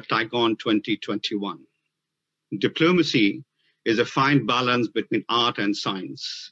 TiEcon 2021. Diplomacy is a fine balance between art and science.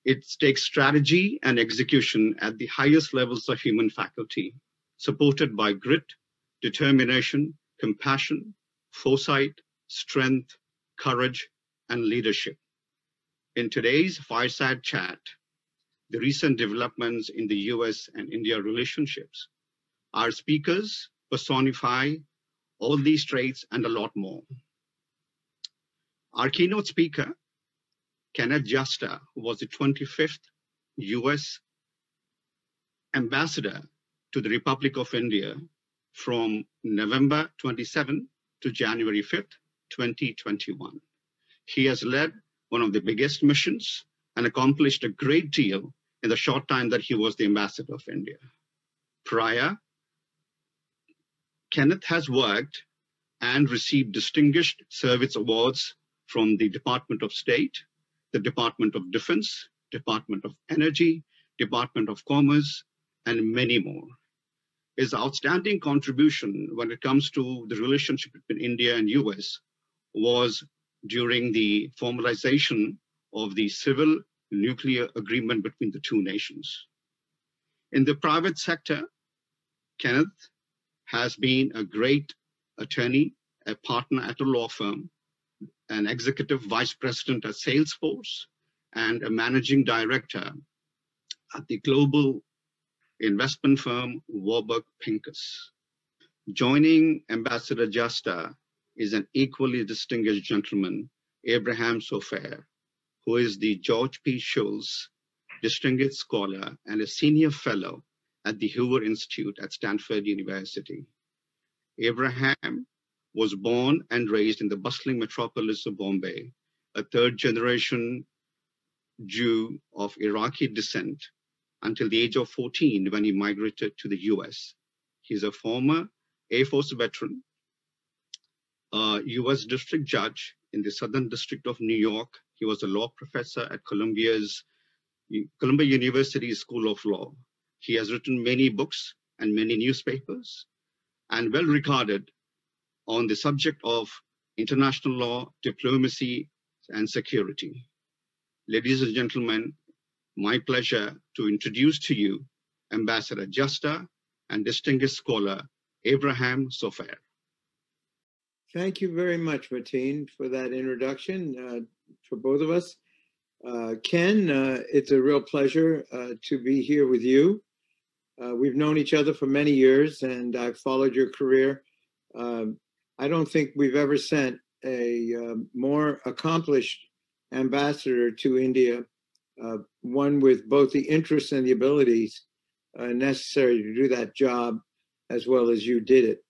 It takes strategy and execution at the highest levels of human faculty, supported by grit, determination, compassion, foresight, strength, courage, and leadership. In today's Fireside chat, the recent developments in the U.S. and India relationships, our speakers personify all these traits and a lot more. Our keynote speaker, Kenneth I, who was the 25th U.S. ambassador to the Republic of India from November 27 to January 5th, 2021. He has led one of the biggest missions and accomplished a great deal in the short time that he was the ambassador of India. Prior, Kenneth has worked and received distinguished service awards from the Department of State, the Department of Defense, Department of Energy, Department of Commerce, and many more. His outstanding contribution when it comes to the relationship between India and US was during the formalization of the civil nuclear agreement between the two nations. In the private sector, Kenneth has been a great attorney, a partner at a law firm, an executive vice president at Salesforce, and a managing director at the global investment firm Warburg Pincus. Joining Ambassador Justa is an equally distinguished gentleman, Abraham Sofaer, who is the George P. Shultz Distinguished Scholar and a Senior Fellow at the Hoover Institute at Stanford University. Abraham was born and raised in the bustling metropolis of Bombay, a third-generation Jew of Iraqi descent, until the age of 14 when he migrated to the US. He's a former Air Force veteran, a US district judge in the Southern District of New York. He was a law professor at Columbia University School of Law. He has written many books and many newspapers, and well regarded on the subject of international law, diplomacy, and security. Ladies and gentlemen, my pleasure to introduce to you Ambassador Justa and distinguished scholar Abraham Sofaer. Thank you very much, Mateen, for that introduction for both of us. Ken, it's a real pleasure to be here with you. We've known each other for many years, and I've followed your career. I don't think we've ever sent a more accomplished ambassador to India, one with both the interests and the abilities necessary to do that job as well as you did it.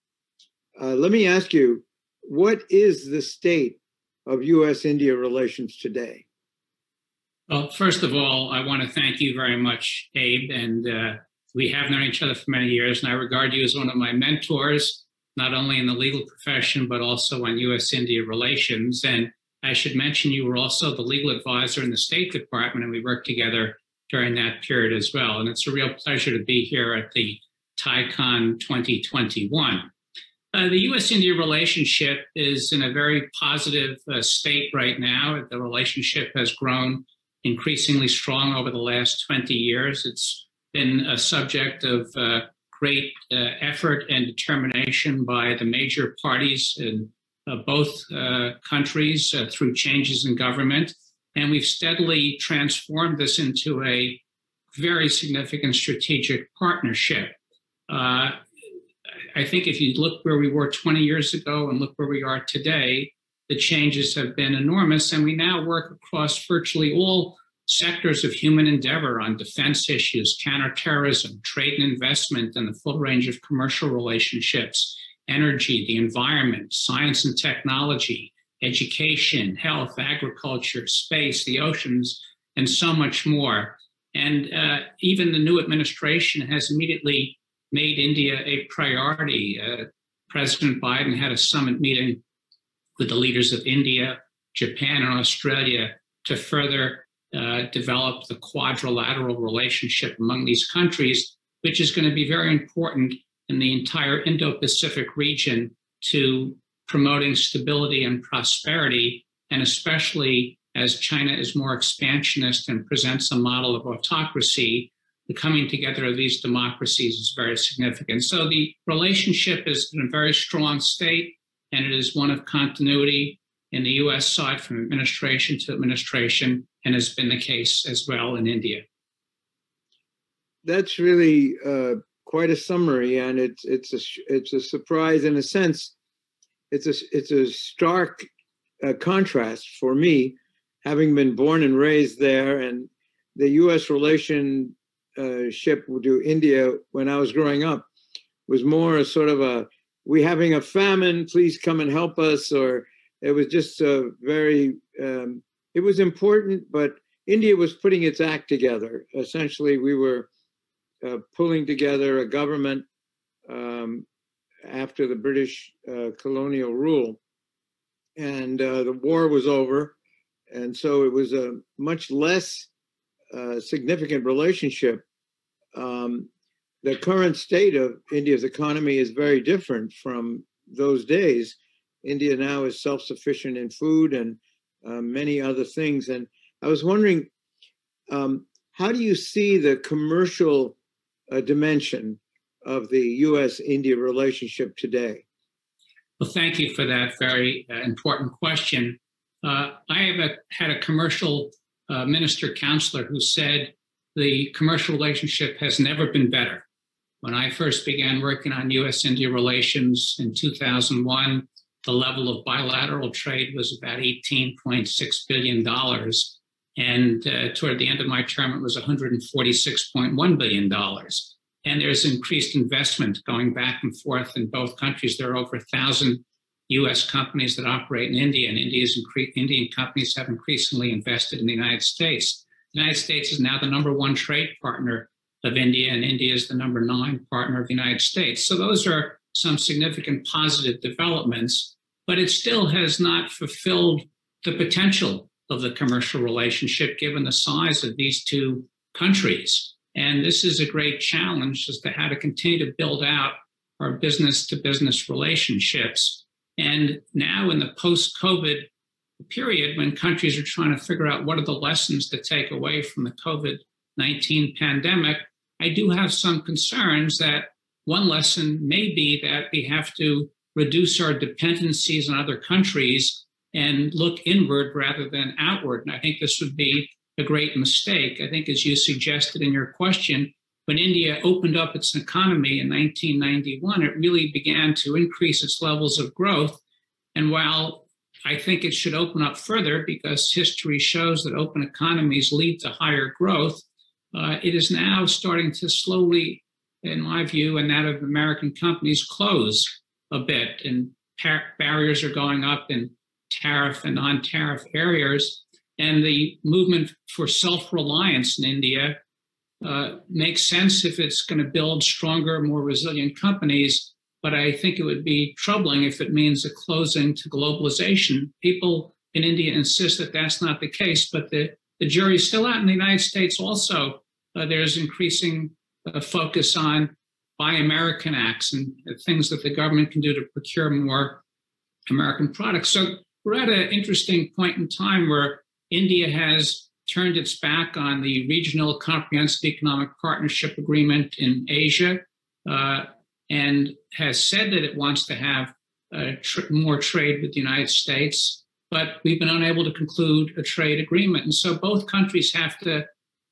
Let me ask you, what is the state of U.S.-India relations today? Well, first of all, I want to thank you very much, Abe, and we have known each other for many years, and I regard you as one of my mentors, not only in the legal profession, but also on U.S.-India relations. And I should mention you were also the legal advisor in the State Department, and we worked together during that period as well. And it's a real pleasure to be here at the TiEcon 2021. The U.S.-India relationship is in a very positive state right now. The relationship has grown increasingly strong over the last 20 years. It's been a subject of great effort and determination by the major parties in both countries through changes in government. And we've steadily transformed this into a very significant strategic partnership. I think if you look where we were 20 years ago and look where we are today, the changes have been enormous. And we now work across virtually all sectors of human endeavor on defense issues, counterterrorism, trade and investment, and the full range of commercial relationships, energy, the environment, science and technology, education, health, agriculture, space, the oceans, and so much more. And even the new administration has immediately made India a priority. President Biden had a summit meeting with the leaders of India, Japan, and Australia to further develop the quadrilateral relationship among these countries, which is going to be very important in the entire Indo-Pacific region to promoting stability and prosperity, and especially as China is more expansionist and presents a model of autocracy, the coming together of these democracies is very significant. So the relationship is in a very strong state, and it is one of continuity in the U.S. side from administration to administration, and has been the case as well in India. That's really quite a summary, and it's a surprise in a sense. It's a stark contrast for me, having been born and raised there, and the U.S. relationship to India when I was growing up was more a sort of a, we having a famine, please come and help us, or it was just very, it was important, but India was putting its act together. Essentially, we were pulling together a government after the British colonial rule, and the war was over, and so it was a much less significant relationship. The current state of India's economy is very different from those days. India now is self-sufficient in food and many other things. And I was wondering, how do you see the commercial dimension of the U.S.-India relationship today? Well, thank you for that very important question. I have had a commercial minister counselor who said the commercial relationship has never been better. When I first began working on U.S.-India relations in 2001, the level of bilateral trade was about $18.6 billion. And toward the end of my term, it was $146.1 billion. And there's increased investment going back and forth in both countries. There are over 1,000 U.S. companies that operate in India, and Indian companies have increasingly invested in the United States. The United States is now the #1 trade partner of India, and India is the #9 partner of the United States. So those are some significant positive developments, but it still has not fulfilled the potential of the commercial relationship given the size of these two countries. And this is a great challenge as to how to continue to build out our business-to-business relationships. And now in the post-COVID period, when countries are trying to figure out what are the lessons to take away from the COVID-19 pandemic, I do have some concerns that one lesson may be that we have to reduce our dependencies on other countries and look inward rather than outward. And I think this would be a great mistake. I think, as you suggested in your question, when India opened up its economy in 1991, it really began to increase its levels of growth. And while I think it should open up further because history shows that open economies lead to higher growth, it is now starting to slowly, in my view, and that of American companies, close a bit. And barriers are going up in tariff and non-tariff areas. And the movement for self-reliance in India makes sense if it's going to build stronger, more resilient companies. But I think it would be troubling if it means a closing to globalization. People in India insist that that's not the case, but the jury's still out. In the United States also, there's increasing focus on Buy American Acts and things that the government can do to procure more American products. So we're at an interesting point in time where India has turned its back on the Regional Comprehensive Economic Partnership Agreement in Asia, and has said that it wants to have more trade with the United States, but we've been unable to conclude a trade agreement. And so both countries have to,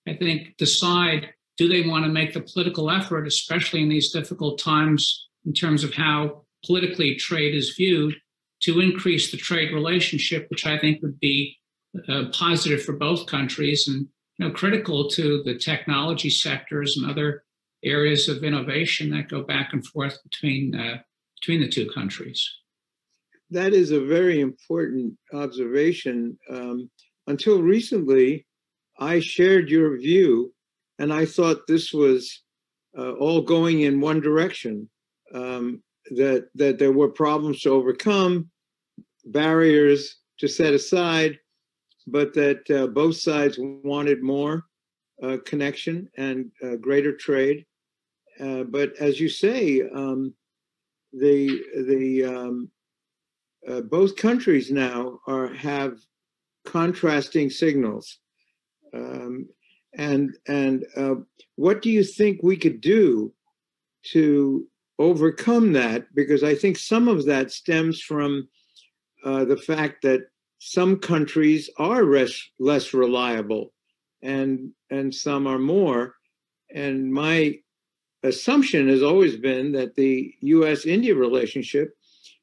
I think, decide, do they want to make the political effort, especially in these difficult times in terms of how politically trade is viewed, to increase the trade relationship, which I think would be positive for both countries and critical to the technology sectors and other areas of innovation that go back and forth between the two countries. That is a very important observation. Until recently, I shared your view, and I thought this was all going in one direction, that there were problems to overcome, barriers to set aside, but that both sides wanted more connection and greater trade. But as you say, both countries now have contrasting signals. What do you think we could do to overcome that? Because I think some of that stems from the fact that some countries are less reliable and some are more. And my assumption has always been that the U.S. India relationship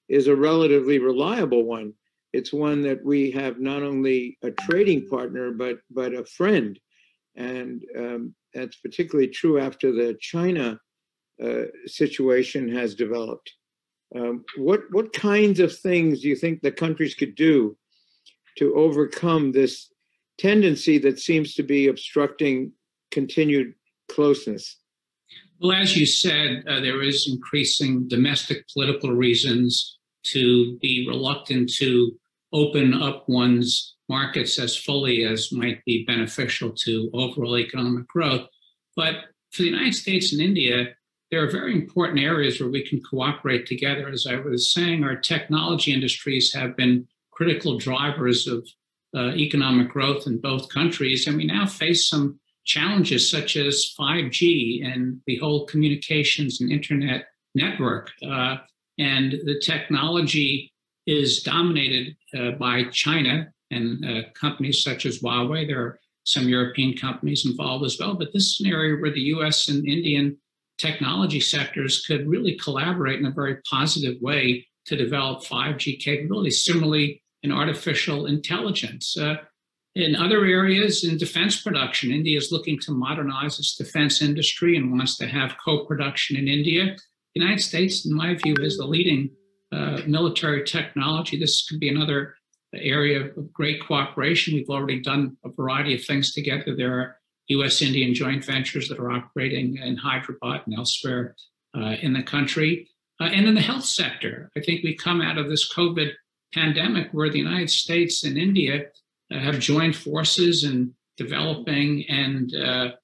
is a relatively reliable one. It's one that we have not only a trading partner, but a friend. And that's particularly true after the China situation has developed. What kinds of things do you think the countries could do to overcome this tendency that seems to be obstructing continued closeness? Well, as you said, there is increasing domestic political reasons to be reluctant to open up one's markets as fully as might be beneficial to overall economic growth. But for the United States and India, there are very important areas where we can cooperate together. As I was saying, our technology industries have been critical drivers of economic growth in both countries. And we now face some challenges such as 5G and the whole communications and internet network. And the technology is dominated by China and companies such as Huawei. There are some European companies involved as well. But this is an area where the U.S. and Indian technology sectors could really collaborate in a very positive way to develop 5G capabilities. Similarly, in artificial intelligence. In other areas, in defense production, India is looking to modernize its defense industry and wants to have co-production in India. The United States, in my view, is the leading military technology. This could be another area of great cooperation. We've already done a variety of things together. There are U.S.-Indian joint ventures that are operating in Hyderabad and elsewhere in the country. And in the health sector, I think we come out of this COVID pandemic where the United States and India have joined forces in developing and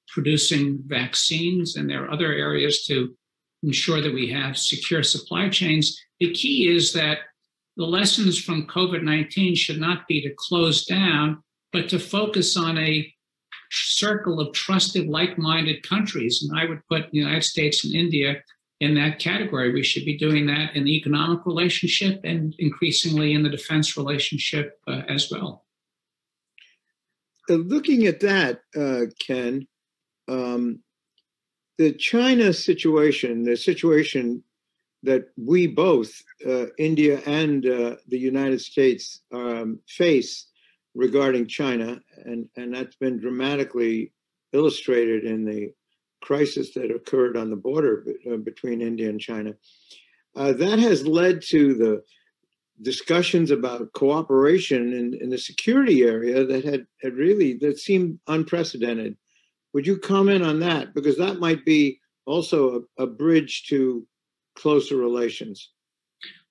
producing vaccines. And there are other areas to ensure that we have secure supply chains. The key is that the lessons from COVID-19 should not be to close down, but to focus on a circle of trusted, like-minded countries. And I would put the United States and India in that category. We should be doing that in the economic relationship and increasingly in the defense relationship as well. Looking at that, Ken, the China situation, the situation that we both, India and the United States, face regarding China, and that's been dramatically illustrated in the crisis that occurred on the border between India and China. That has led to the discussions about cooperation in the security area that seemed unprecedented. Would you comment on that? Because that might be also a bridge to closer relations.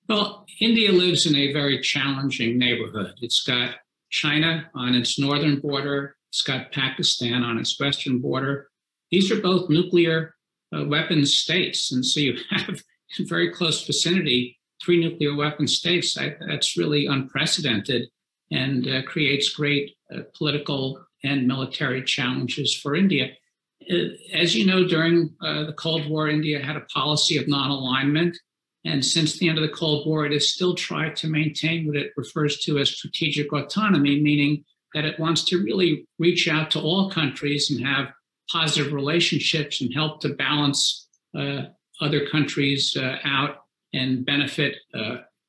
Well, India lives in a very challenging neighborhood. It's got China on its northern border. It's got Pakistan on its western border. These are both nuclear weapons states. And so you have in very close vicinity 3 nuclear weapon states. That's really unprecedented and creates great political and military challenges for India. As you know, during the Cold War, India had a policy of non-alignment. And since the end of the Cold War, it has still tried to maintain what it refers to as strategic autonomy, meaning that it wants to really reach out to all countries and have positive relationships and help to balance other countries out and benefit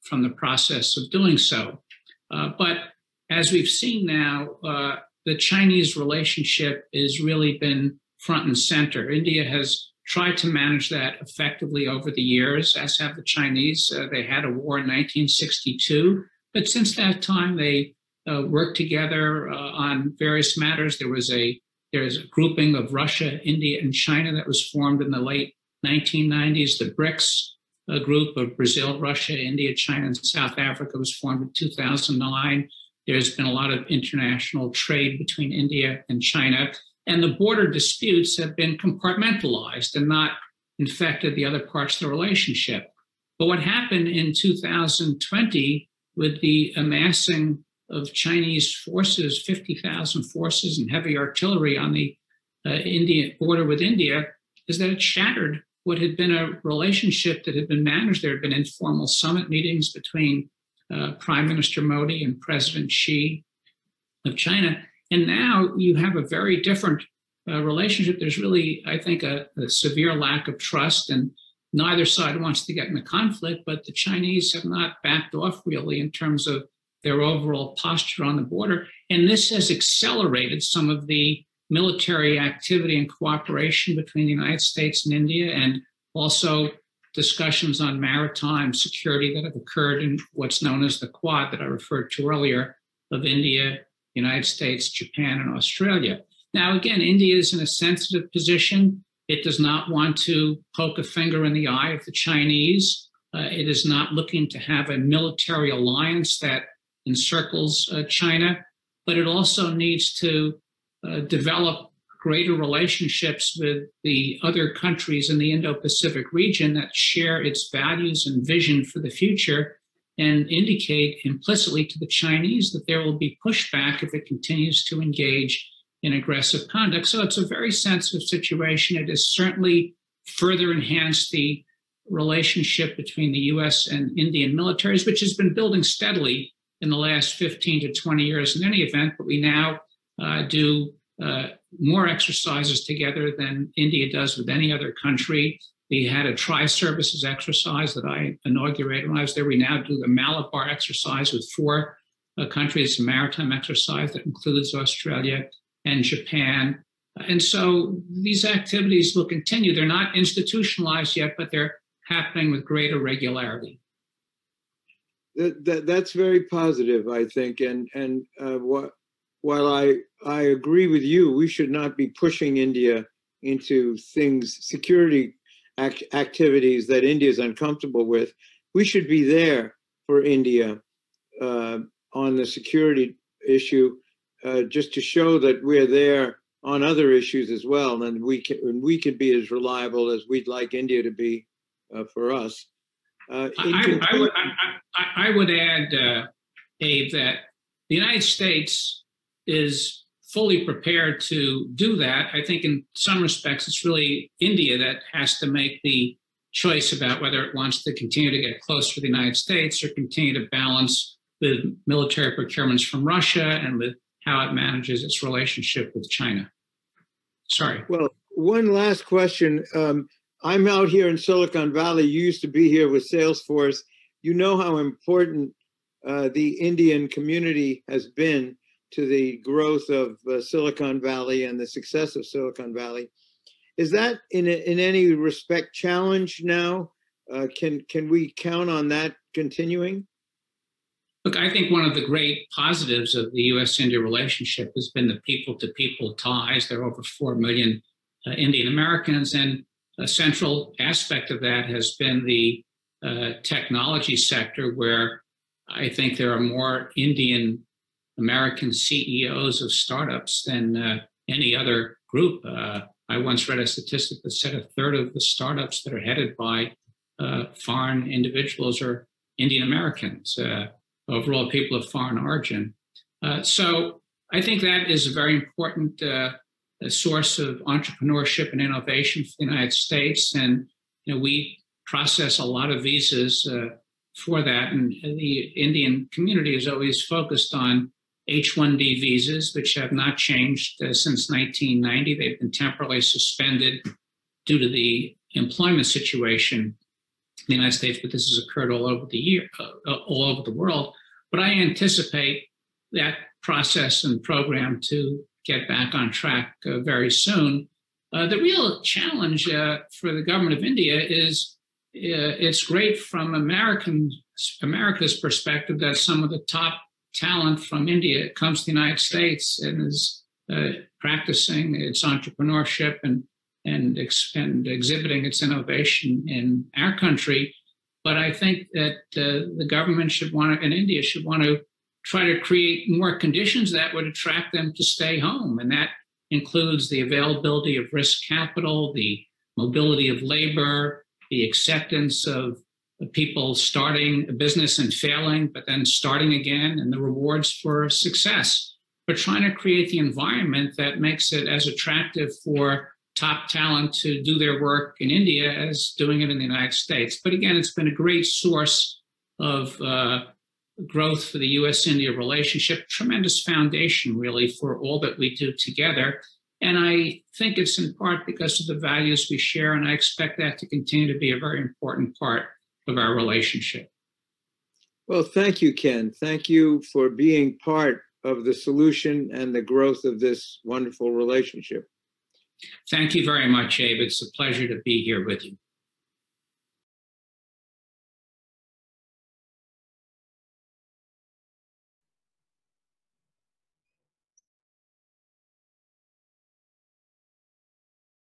from the process of doing so. But as we've seen now, the Chinese relationship has really been front and center. India has tried to manage that effectively over the years, as have the Chinese. They had a war in 1962, but since that time, they worked together on various matters. There's a grouping of Russia, India, and China that was formed in the late 1990s. The BRICS group of Brazil, Russia, India, China, and South Africa was formed in 2009. There's been a lot of international trade between India and China, and the border disputes have been compartmentalized and not infected the other parts of the relationship. But what happened in 2020 with the amassing of Chinese forces, 50,000 forces and heavy artillery on the Indian border with India, is that it shattered what had been a relationship that had been managed. There had been informal summit meetings between Prime Minister Modi and President Xi of China. And now you have a very different relationship. There's really, I think, a severe lack of trust, and neither side wants to get in a conflict, but the Chinese have not backed off really in terms of their overall posture on the border. And this has accelerated some of the military activity and cooperation between the United States and India, and also discussions on maritime security that have occurred in what's known as the Quad that I referred to earlier, of India, United States, Japan, and Australia. Now, again, India is in a sensitive position. It does not want to poke a finger in the eye of the Chinese. It is not looking to have a military alliance that encircles China, but it also needs to develop greater relationships with the other countries in the Indo-Pacific region that share its values and vision for the future, and indicate implicitly to the Chinese that there will be pushback if it continues to engage in aggressive conduct. So it's a very sensitive situation. It has certainly further enhanced the relationship between the U.S. and Indian militaries, which has been building steadily in the last 15 to 20 years in any event, but we now do more exercises together than India does with any other country. We had a tri-services exercise that I inaugurated when I was there. We now do the Malabar exercise with 4 countries. It's a maritime exercise that includes Australia and Japan. And so these activities will continue. They're not institutionalized yet, but they're happening with greater regularity. That's very positive, I think. And while I agree with you, we should not be pushing India into things, security activities that India is uncomfortable with. We should be there for India on the security issue, just to show that we're there on other issues as well, and we can be as reliable as we'd like India to be for us. I would add, Abe, that the United States is fully prepared to do that. I think in some respects, it's really India that has to make the choice about whether it wants to continue to get closer to the United States or continue to balance with military procurements from Russia and with how it manages its relationship with China. Sorry. Well, one last question. I'm out here in Silicon Valley. You used to be here with Salesforce. You know how important the Indian community has been to the growth of Silicon Valley and the success of Silicon Valley. Is that in any respect challenged now? Can we count on that continuing? Look, I think one of the great positives of the U.S. India relationship has been the people-to-people ties. There are over 4 million Indian Americans, and a central aspect of that has been the technology sector, where I think there are more Indian American CEOs of startups than any other group. I once read a statistic that said 1/3 of the startups that are headed by foreign individuals are Indian Americans, overall people of foreign origin. So I think that is a very important source of entrepreneurship and innovation for the United States. And we process a lot of visas for that. And the Indian community is always focused on H-1B visas, which have not changed since 1990. They've been temporarily suspended due to the employment situation in the United States, but this has occurred all over all over the world. But I anticipate that process and program to get back on track very soon. The real challenge for the government of India is it's great from America's perspective that some of the top talent from India comes to the United States and is practicing its entrepreneurship and exhibiting its innovation in our country. But I think that the government and India should want to try to create more conditions that would attract them to stay home. And that includes the availability of risk capital, the mobility of labor, the acceptance of people starting a business and failing, but then starting again, and the rewards for success. But trying to create the environment that makes it as attractive for top talent to do their work in India as doing it in the United States. But again, it's been a great source of growth for the U.S. India relationship, tremendous foundation, really, for all that we do together. And I think it's in part because of the values we share, and I expect that to continue to be a very important part of our relationship. Well, thank you, Ken. Thank you for being part of the solution and the growth of this wonderful relationship. Thank you very much, Abe. It's a pleasure to be here with you.